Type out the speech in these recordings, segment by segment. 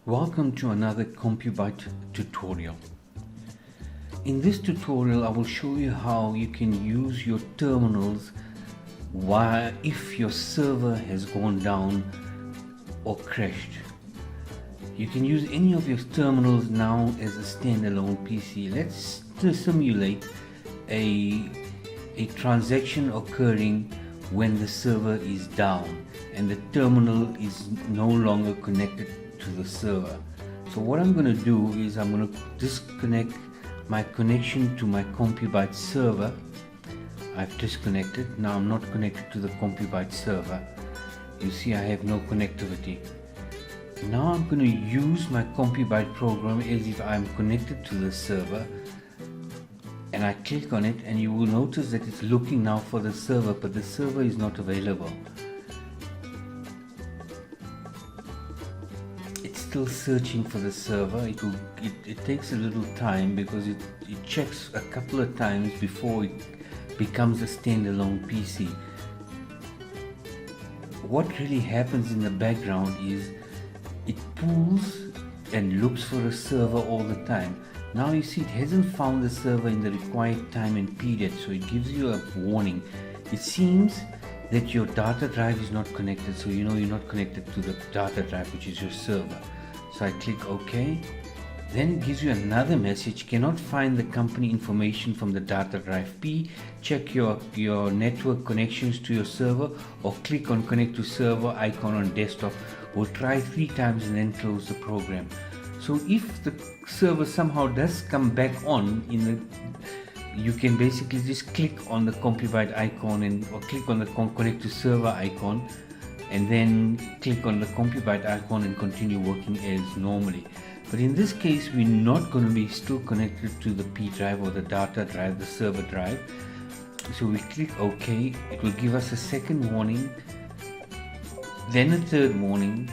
Welcome to another CompuByte tutorial. In this tutorial I will show you how you can use your terminals if your server has gone down or crashed. You can use any of your terminals now as a standalone PC. Let's simulate a transaction occurring when the server is down and the terminal is no longer connected to the server. So what I'm going to do is I'm going to disconnect my connection to my CompuByte server. I've disconnected. Now I'm not connected to the CompuByte server. You see I have no connectivity. Now I'm going to use my CompuByte program as if I'm connected to the server, and I click on it and you will notice that it's looking now for the server, but the server is not available. It's still searching for the server. It takes a little time because it checks a couple of times before it becomes a standalone PC. What really happens in the background is it pulls and looks for a server all the time. Now you see it hasn't found the server in the required time and period, so it gives you a warning. It seems that your data drive is not connected, so you know you're not connected to the data drive, which is your server. So I click OK. Then it gives you another message: cannot find the company information from the data drive. P, check your network connections to your server, or click on connect to server icon on desktop. We'll try 3 times and then close the program. So if the server somehow does come back on, you can basically just click on the CompuByte icon or click on the connect to server icon, and then click on the CompuByte icon and continue working as normally. But in this case we're not going to be still connected to the P drive or the data drive, the server drive. So we click OK. It will give us a second warning, then a third warning,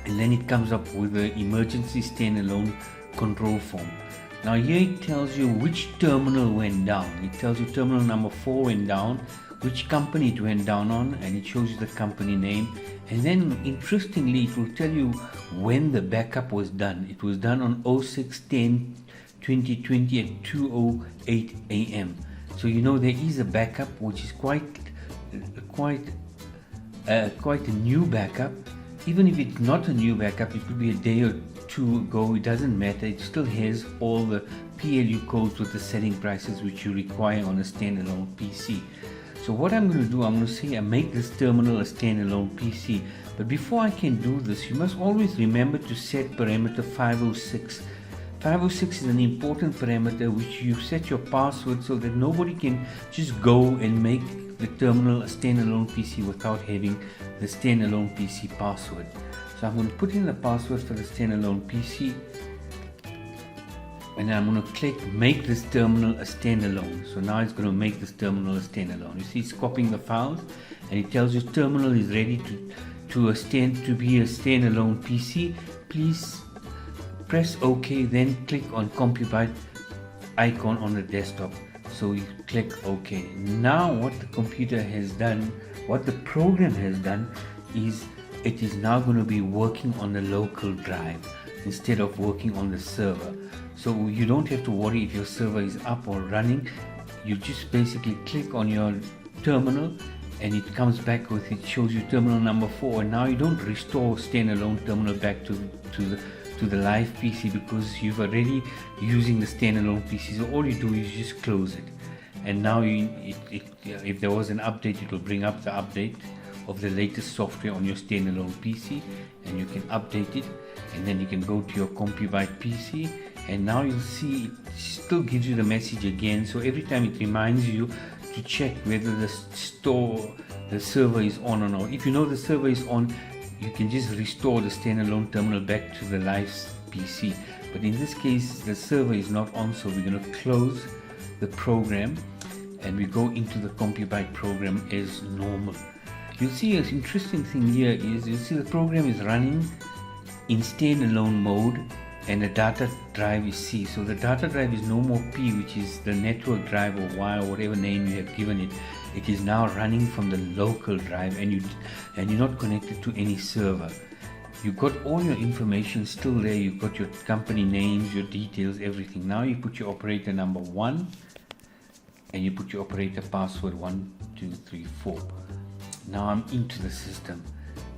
and then it comes up with the emergency standalone control form. Now here it tells you which terminal went down. It tells you terminal number 4 went down, which company it went down on, and it shows you the company name. And then interestingly it will tell you when the backup was done. It was done on 06/10/2020 at 2:08 AM. So you know there is a backup, which is quite a new backup. Even if it's not a new backup, it could be a day or two ago, it doesn't matter. It still has all the PLU codes with the setting prices which you require on a standalone PC. So what I'm going to do, I'm going to say I make this terminal a standalone PC. But before I can do this, you must always remember to set parameter 506. 506 is an important parameter which you set your password so that nobody can just go and make the terminal a standalone PC without having the standalone PC password. So I'm going to put in the password for the standalone PC, and then I'm going to click make this terminal a standalone. So now it's going to make this terminal a standalone. You see it's copying the files, and it tells you terminal is ready to be a standalone PC. Please press OK, then click on CompuByte icon on the desktop. So you click OK. Now what the computer has done, what the program has done, is it is now going to be working on the local drive instead of working on the server. So you don't have to worry if your server is up or running. You just basically click on your terminal and it comes back with, it shows you terminal number 4, and now you don't restore standalone terminal back to the live PC because you've already using the standalone PC. So all you do is just close it, and now if there was an update, it will bring up the update of the latest software on your standalone PC, and you can update it, and then you can go to your CompuByte PC, and now you'll see it still gives you the message again. So every time it reminds you to check whether the server is on or not. If you know the server is on, you can just restore the standalone terminal back to the live PC. But in this case the server is not on, so we're going to close the program and we go into the CompuByte program as normal. You'll see an interesting thing here is you'll see the program is running in standalone mode and the data drive is C. So the data drive is no more P, which is the network drive or Y or whatever name you have given it. It is now running from the local drive, and you're not connected to any server. You've got all your information still there. You've got your company names, your details, everything. Now you put your operator number 1 and you put your operator password 1, 2, 3, 4. Now I'm into the system.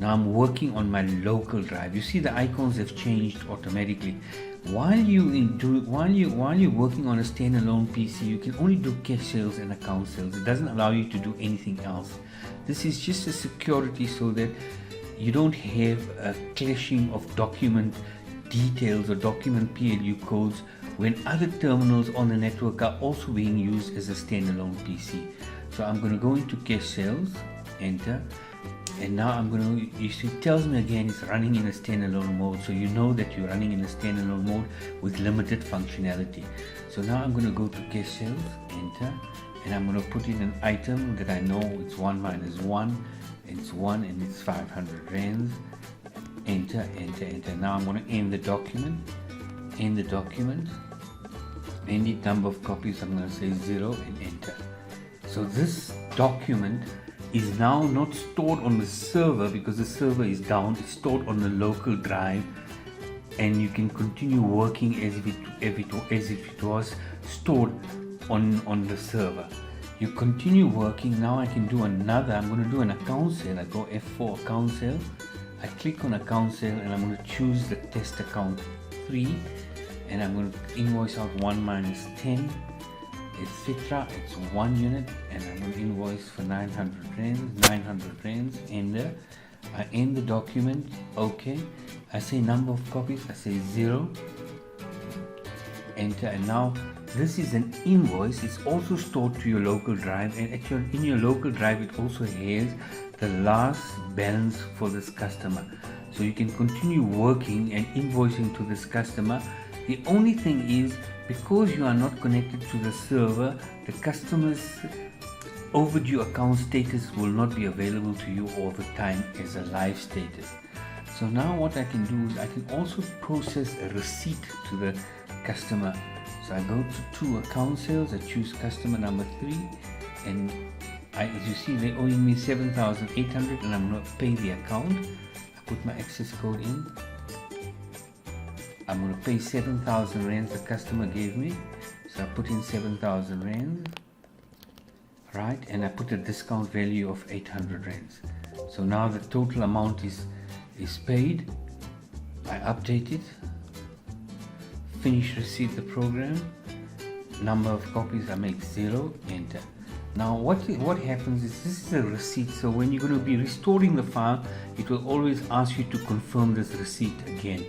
Now I'm working on my local drive. You see the icons have changed automatically. While you're working on a standalone PC, you can only do cash sales and account sales. It doesn't allow you to do anything else. This is just a security so that you don't have a clashing of document details or document PLU codes when other terminals on the network are also being used as a standalone PC. So I'm going to go into cash sales, enter, and now I'm going to, you see, it tells me again it's running in a standalone mode, so you know that you're running in a standalone mode with limited functionality. So now I'm going to go to cash sales, enter, and I'm going to put in an item that I know it's 1 minus 1, it's 1 and it's 500 rands, enter, enter, enter. Now I'm going to end the document, end the document, end the number of copies, I'm going to say 0 and enter. So this document is now not stored on the server because the server is down. It's stored on the local drive, and you can continue working as if it was stored on the server. You continue working. Now I can do another. I'm going to do an account sale. I go F4 account sale. I click on account sale and I'm going to choose the test account 3, and I'm going to invoice out 1 minus 10. Etc. It's 1 unit, and I'm going to invoice for 900 rands, enter. I end the document, okay. I say number of copies, I say 0, enter, and now this is an invoice. It's also stored to your local drive, and in your local drive it also has the last balance for this customer, so you can continue working and invoicing to this customer. The only thing is, because you are not connected to the server, the customer's overdue account status will not be available to you all the time as a live status. So now what I can do is I can also process a receipt to the customer. So I go to account sales, I choose customer number 3, and as you see, they're owing me 7,800, and I'm going to pay the account. I put my access code in. I'm going to pay 7,000 rands the customer gave me, so I put in 7,000 rands, right, and I put a discount value of 800 rands. So now the total amount is paid. I update it, finish receipt the program, number of copies I make 0, enter. Now what happens is, this is a receipt, so when you're going to be restoring the file, it will always ask you to confirm this receipt again.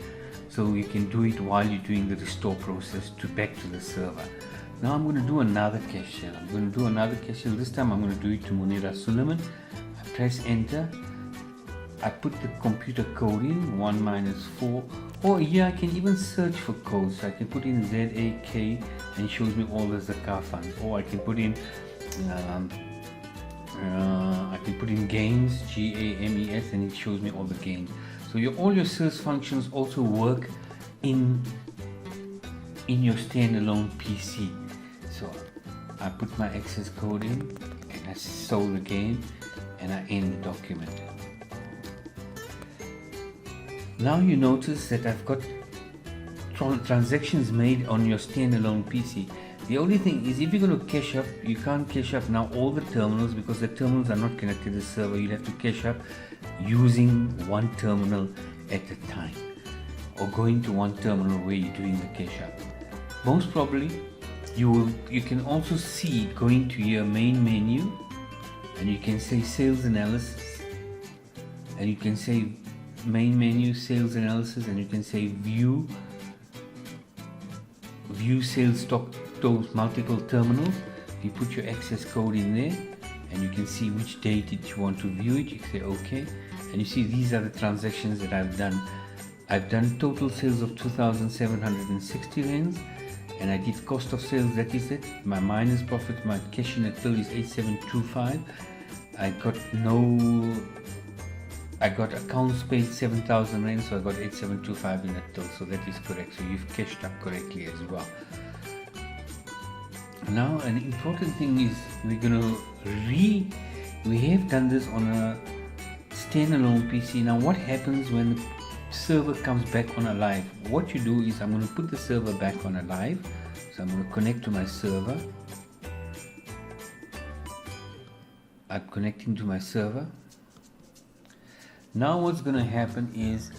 So you can do it while you're doing the restore process back to the server. Now I'm going to do another cash sale. I'm going to do another cash sale. This time I'm going to do it to Munira Suleiman. I press enter. I put the computer code in, 1 minus 4. Or here I can even search for codes. So I can put in ZAK and it shows me all the Zakah funds. Or I can put in games, GAMES, and it shows me all the games. So all your search functions also work in your standalone PC. So I put my access code in, and I sold the game, and I end the document. Now you notice that I've got transactions made on your standalone PC. The only thing is, if you're going to cache up, you can't cache up now all the terminals because the terminals are not connected to the server. You'll have to cache up using one terminal at a time, or going to one terminal where you're doing the cache up. Most probably you can also see going to your main menu, and you can say sales analysis, and you can say main menu sales analysis, and you can say view sales stock, those multiple terminals. You put your access code in there, and you can see which date you want to view it. You say OK, and you see these are the transactions that I've done. I've done total sales of 2,760 rands, and I did cost of sales, that is it. My minus profit, my cash in at till is 8725. I got accounts paid 7,000 rands, so I got 8725 in that till, so that is correct. So you've cashed up correctly as well. Now an important thing is we have done this on a standalone PC. Now what happens when server comes back on alive. What you do is I'm going to put the server back on alive. So I'm going to connect to my server. I'm connecting to my server. Now what's going to happen is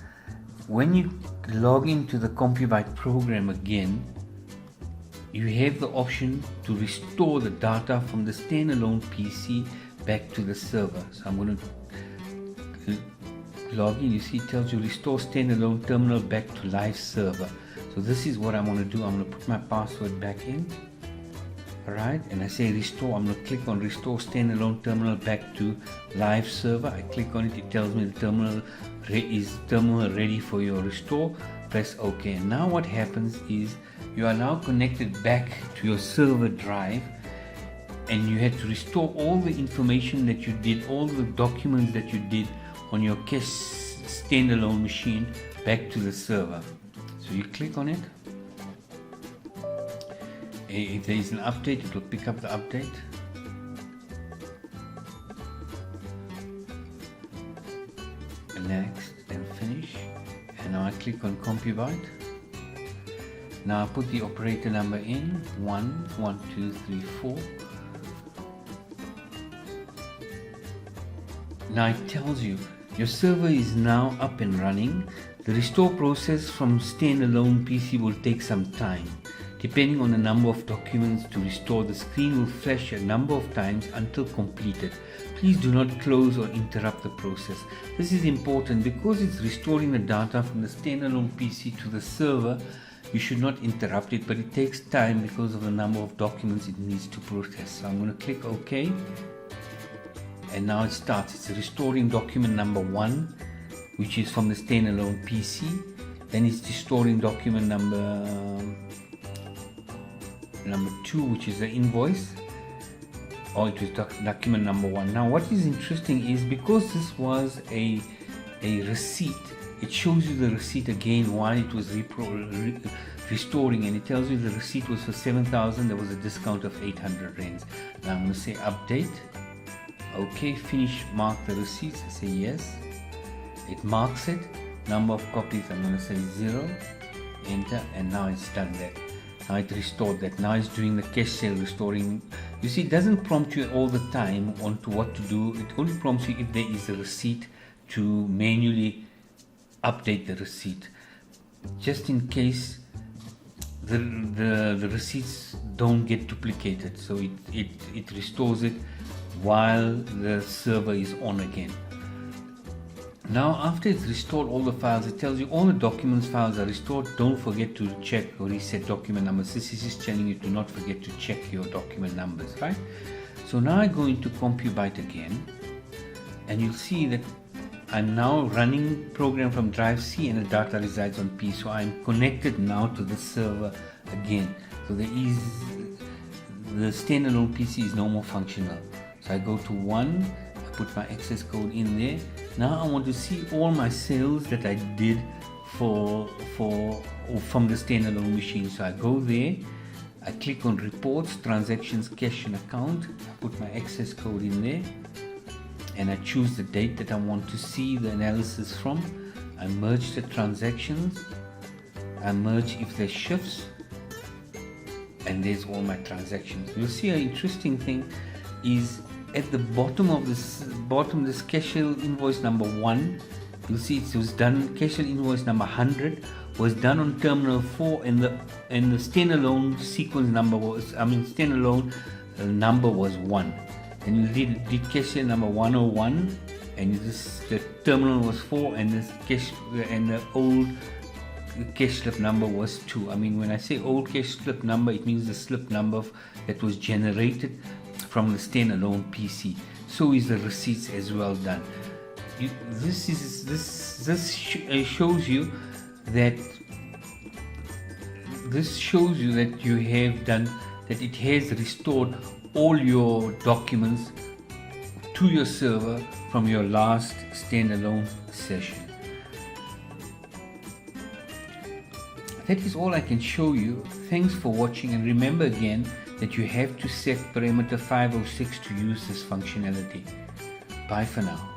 when you log into the CompuByte program again, you have the option to restore the data from the standalone PC back to the server. So I'm going to log in. You see it tells you restore standalone terminal back to live server. So this is what I'm going to do. I'm going to put my password back in. Alright, and I say restore. I'm going to click on restore standalone terminal back to live server. I click on it. It tells me the terminal is ready for your restore. Press OK. And now what happens is you are now connected back to your server drive, and you had to restore all the information that you did, all the documents that you did on your cache standalone machine back to the server. So you click on it. If there is an update, it will pick up the update. Next and finish. And now I click on CompuByte. Now I put the operator number in 1, 1, 2, 3, 4. Now it tells you your server is now up and running. The restore process from standalone PC will take some time. Depending on the number of documents to restore, the screen will flash a number of times until completed. Please do not close or interrupt the process. This is important because it's restoring the data from the standalone PC to the server. You should not interrupt it, but it takes time because of the number of documents it needs to process. So I'm going to click OK, and now it starts. It's restoring document number 1, which is from the standalone PC. Then it's restoring document number 2, which is the invoice. Or it was document number 1. Now what is interesting is because this was a receipt, it shows you the receipt again while it was restoring, and it tells you the receipt was for 7,000. There was a discount of 800 rands. Now I'm going to say update. Okay, finish, mark the receipts. I say yes. It marks it. Number of copies, I'm going to say 0. Enter, and now it's done that. Now it restored that. Now it's doing the cache sale restoring. You see, it doesn't prompt you all the time on to what to do. It only prompts you if there is a receipt to manually update the receipt, just in case the receipts don't get duplicated. So it restores it while the server is on again. Now after it's restored all the files, it tells you all the documents files are restored. Don't forget to check or reset document numbers. This is just telling you to not forget to check your document numbers, right? So now I go into CompuByte again, and you'll see that I'm now running program from drive C and the data resides on P. So I'm connected now to the server again. So the standalone PC is no more functional. So I go to 1, I put my access code in there. Now I want to see all my sales that I did from the standalone machine. So I go there, I click on reports, transactions, cash and account. I put my access code in there, and I choose the date that I want to see the analysis from. I merge the transactions, I merge if there's shifts, and there's all my transactions. You'll see an interesting thing is at the bottom of this cash sale invoice number 1, you'll see it was done. Cash sale invoice number 100 was done on terminal 4, and the standalone sequence number was, standalone number was 1. And you did cash sale number 101, and the terminal was 4, and the old cash slip number was 2. When I say old cash slip number, it means the slip number that was generated from the standalone PC. So is the receipts as well done. This shows you that you have done that. It has restored all your documents to your server from your last standalone session. That is all I can show you. Thanks for watching, and remember again that you have to set parameter 506 to use this functionality. Bye for now.